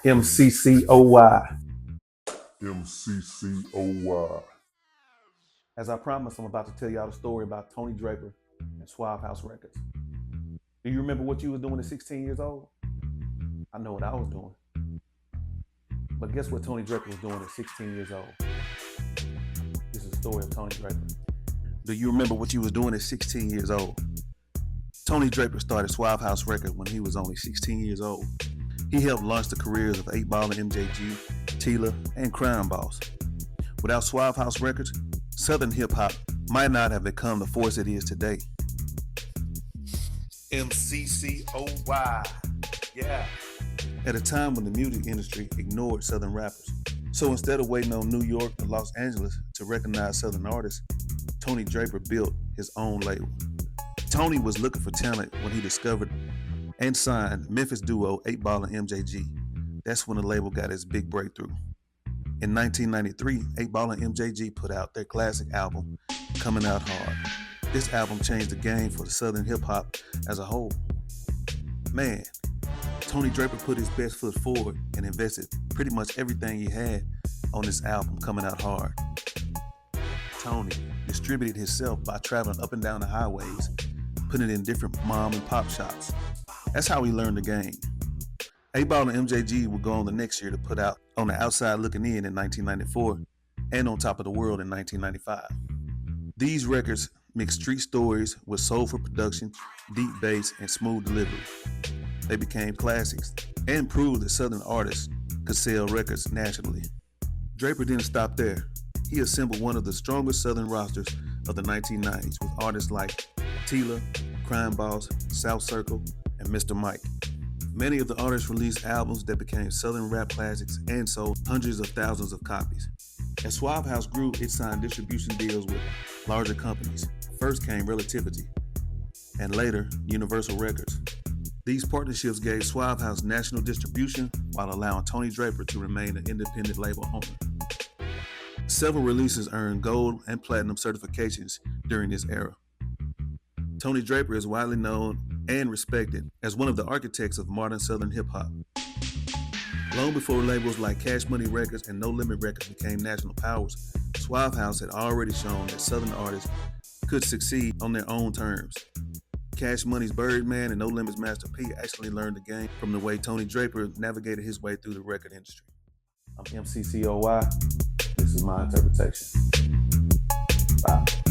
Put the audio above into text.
MCCOY. MCCOY. As I promised, I'm about to tell y'all the story about Tony Draper and Suave House Records. Do you remember what you was doing at 16 years old? I know what I was doing. But guess what Tony Draper was doing at 16 years old? This is the story of Tony Draper. Do you remember what you was doing at 16 years old? Tony Draper started Suave House Records when he was only 16 years old. He helped launch the careers of 8ball and MJG, Tila, and Crime Boss. Without Suave House Records, Southern hip hop might not have become the force it is today. MCCOY. Yeah. At a time when the music industry ignored Southern rappers. So instead of waiting on New York or Los Angeles to recognize Southern artists, Tony Draper built his own label. Tony was looking for talent when he discovered and signed Memphis duo 8ball and MJG. That's when the label got its big breakthrough. In 1993, 8ball and MJG put out their classic album, Coming Out Hard. This album changed the game for the Southern hip hop as a whole. Man, Tony Draper put his best foot forward and invested pretty much everything he had on this album, Coming Out Hard. Tony distributed himself by traveling up and down the highways, putting it in different mom and pop shops. That's how he learned the game. 8ball and MJG would go on the next year to put out On the Outside Looking In 1994 and On Top of the World in 1995. These records mixed street stories with soulful production, deep bass, and smooth delivery. They became classics and proved that Southern artists could sell records nationally. Draper didn't stop there. He assembled one of the strongest Southern rosters of the 1990s with artists like Tila, Crime Boss, South Circle, and Mr. Mike. Many of the artists released albums that became Southern rap classics and sold hundreds of thousands of copies. As Suave House grew, it signed distribution deals with larger companies. First came Relativity, and later Universal Records. These partnerships gave Suave House national distribution while allowing Tony Draper to remain an independent label owner. Several releases earned gold and platinum certifications during this era. Tony Draper is widely known and respected as one of the architects of modern Southern hip hop. Long before labels like Cash Money Records and No Limit Records became national powers, Suave House had already shown that Southern artists could succeed on their own terms. Cash Money's Birdman and No Limit's Master P actually learned the game from the way Tony Draper navigated his way through the record industry. I'm MCCOY. This is my interpretation. Bye.